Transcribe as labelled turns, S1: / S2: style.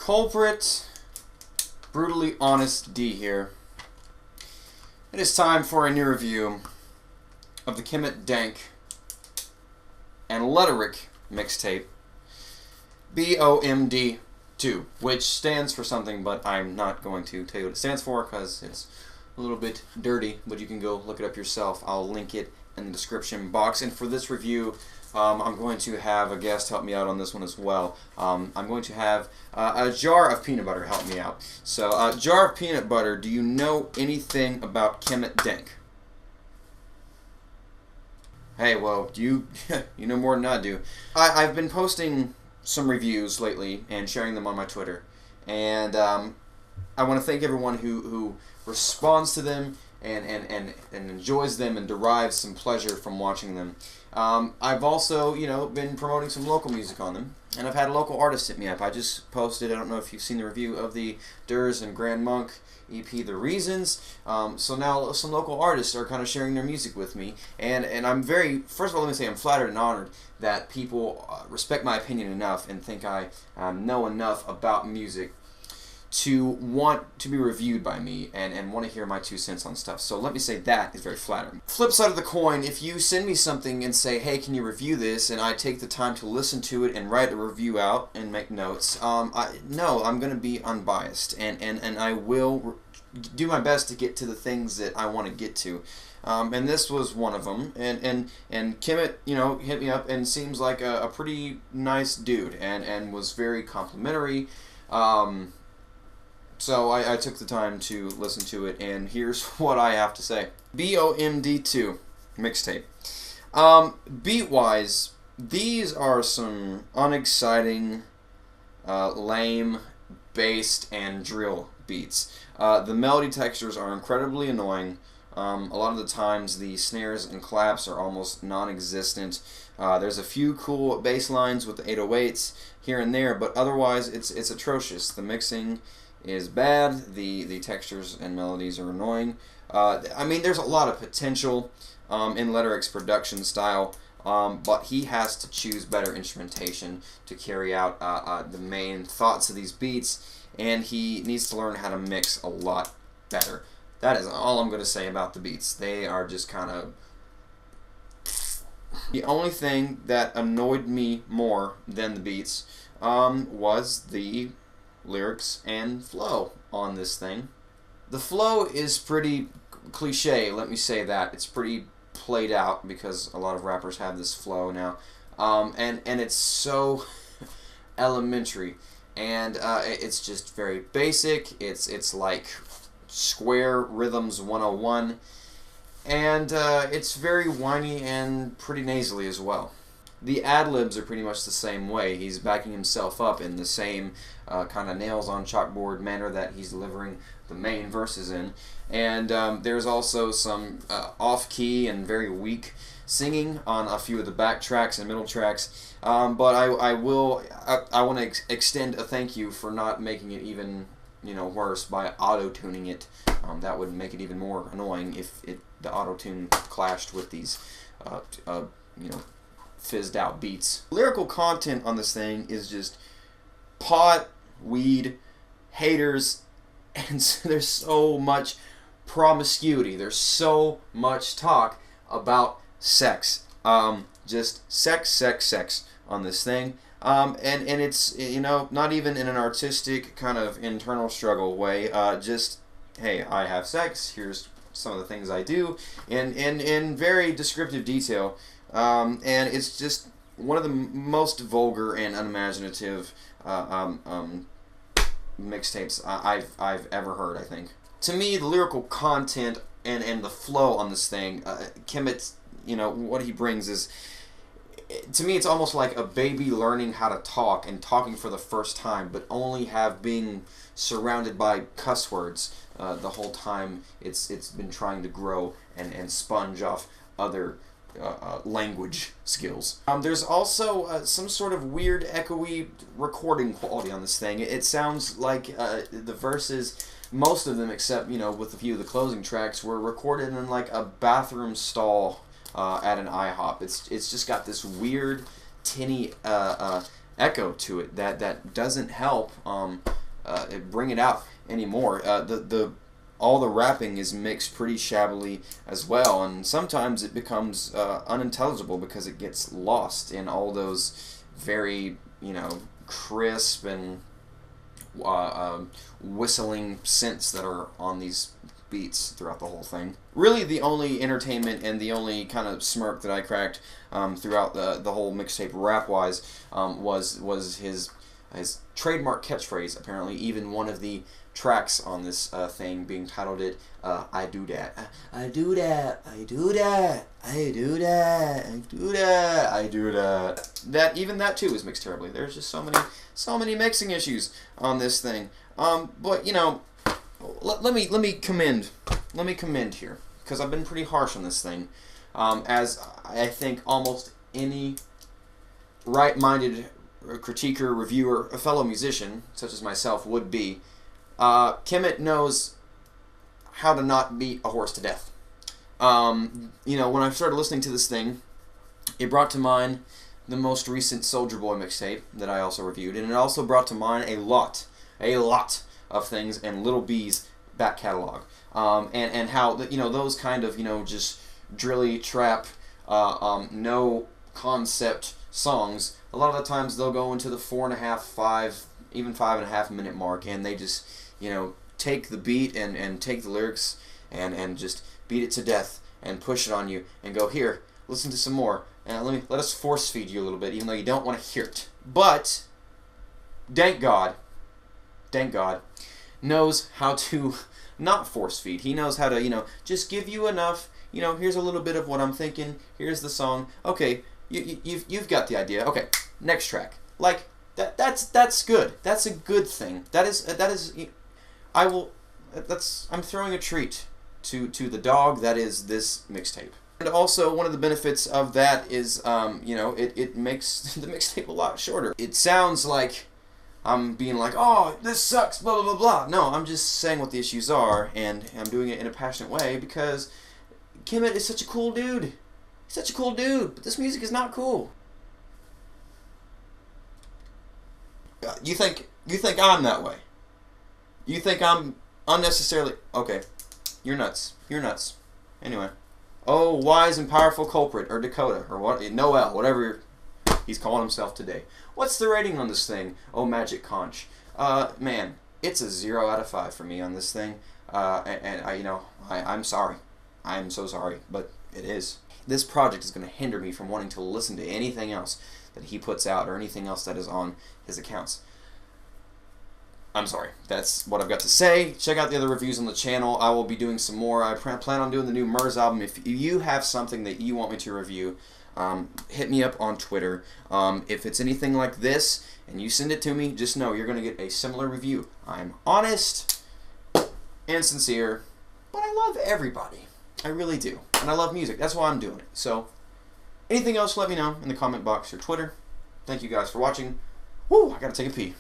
S1: Kulprit, Brutally Honest D here. It is time for a new review of the Kemet Dank and Rhetoric mixtape, BOMD2, which stands for something, but I'm not going to tell you what it stands for because it's a little bit dirty, but you can go look it up yourself. I'll link it in the description box. And for this review, I'm going to have a guest help me out on this one as well. I'm going to have a jar of peanut butter help me out. So, jar of peanut butter, do you know anything about Kemet Dank? Hey, well, you know more than I do. I've been posting some reviews lately and sharing them on my Twitter. And I want to thank everyone who responds to them and enjoys them and derives some pleasure from watching them. I've also, been promoting some local music on them, and I've had local artists hit me up. I just posted, I don't know if you've seen the review of the Durs and Grand Monk EP, The Reasons. So now some local artists are kind of sharing their music with me, and I'm very, first of all, let me say I'm flattered and honored that people respect my opinion enough and think I know enough about music to want to be reviewed by me and want to hear my 2 cents on stuff. So let me say that is very flattering. Flip side of the coin, if you send me something and say, hey, can you review this, and I take the time to listen to it and write a review out and make notes, no, I'm going to be unbiased, and I will do my best to get to the things that I want to get to. And this was one of them, and Kemet, hit me up and seems like a pretty nice dude, and was very complimentary. So I took the time to listen to it, and here's what I have to say. BOMD2 mixtape. Beat-wise, these are some unexciting, lame, based, and drill beats. The melody textures are incredibly annoying. A lot of the times the snares and claps are almost non-existent. There's a few cool bass lines with the 808s here and there, but otherwise it's atrocious. The mixing is bad. The textures and melodies are annoying. I mean, there's a lot of potential in Rhetoric's production style, but he has to choose better instrumentation to carry out the main thoughts of these beats, and he needs to learn how to mix a lot better. That is all I'm going to say about the beats. They are just kind of... The only thing that annoyed me more than the beats was the lyrics and flow on this thing. The flow is pretty cliche, let me say that. It's pretty played out because a lot of rappers have this flow now. And it's so elementary. And it's just very basic. It's like Square Rhythms 101. And it's very whiny and pretty nasally as well. The ad-libs are pretty much the same way. He's backing himself up in the same kind of nails-on-chalkboard manner that he's delivering the main verses in. And there's also some off-key and very weak singing on a few of the back tracks and middle tracks. But I want to extend a thank you for not making it even worse by auto-tuning it. That would make it even more annoying if the auto-tune clashed with these fizzed out beats. Lyrical content on this thing is just pot, weed, haters, and there's so much promiscuity. There's so much talk about sex. Just sex on this thing. And it's, not even in an artistic kind of internal struggle way. Just, hey, I have sex, here's some of the things I do, in very descriptive detail. And it's just one of the most vulgar and unimaginative mixtapes I've ever heard, I think. To me, the lyrical content and the flow on this thing, Kemet, what he brings is, to me, it's almost like a baby learning how to talk and talking for the first time, but only being surrounded by cuss words the whole time it's been trying to grow and sponge off other language skills. There's also some sort of weird echoey recording quality on this thing. It sounds like the verses, most of them except with a few of the closing tracks, were recorded in like a bathroom stall at an IHOP. It's just got this weird tinny echo to it that doesn't help bring it out anymore. All the rapping is mixed pretty shabbily as well, and sometimes it becomes unintelligible because it gets lost in all those very, crisp and whistling synths that are on these beats throughout the whole thing. Really, the only entertainment and the only kind of smirk that I cracked throughout the whole mixtape rap-wise was his trademark catchphrase. Apparently, even one of the tracks on this thing being titled it I do that, I do that, I do that, I do that, I do that, I do that. Even that too is mixed terribly. There's just so many mixing issues on this thing. But let me commend here, because I've been pretty harsh on this thing, as I think almost any right-minded critiquer, reviewer, a fellow musician such as myself would be. Kemet knows how to not beat a horse to death. When I started listening to this thing, it brought to mind the most recent Soulja Boy mixtape that I also reviewed, and it also brought to mind a lot of things in Lil B's back catalog, and how those kind of just drilly trap, no concept songs. A lot of the times they'll go into the 4.5, 5, even 5.5 minute mark, and they just take the beat and take the lyrics and just beat it to death and push it on you and go, here, listen to some more, and let us force feed you a little bit, even though you don't want to hear it. But thank God, knows how to not force feed. He knows how to just give you enough. Here's a little bit of what I'm thinking. Here's the song. Okay, you've got the idea. Okay, next track. Like that's good. That's a good thing. That is. I'm throwing a treat to the dog that is this mixtape. And also, one of the benefits of that is, it makes the mixtape a lot shorter. It sounds like I'm being like, oh, this sucks, blah, blah, blah, blah. No, I'm just saying what the issues are, and I'm doing it in a passionate way because Kemet is such a cool dude. He's such a cool dude, but this music is not cool. You think I'm that way? You think I'm unnecessarily... Okay, you're nuts. You're nuts. Anyway. Oh, wise and powerful Kulprit, or Dakota, or what? Noel, whatever he's calling himself today. What's the rating on this thing? Oh, Magic Conch. Man, it's a 0 out of 5 for me on this thing. I'm sorry. I'm so sorry, but it is. This project is going to hinder me from wanting to listen to anything else that he puts out or anything else that is on his accounts. I'm sorry. That's what I've got to say. Check out the other reviews on the channel. I will be doing some more. I plan on doing the new Murs album. If you have something that you want me to review, hit me up on Twitter. If it's anything like this and you send it to me, just know you're going to get a similar review. I'm honest and sincere, but I love everybody. I really do. And I love music. That's why I'm doing it. So, anything else, let me know in the comment box or Twitter. Thank you guys for watching. Woo, I gotta take a pee.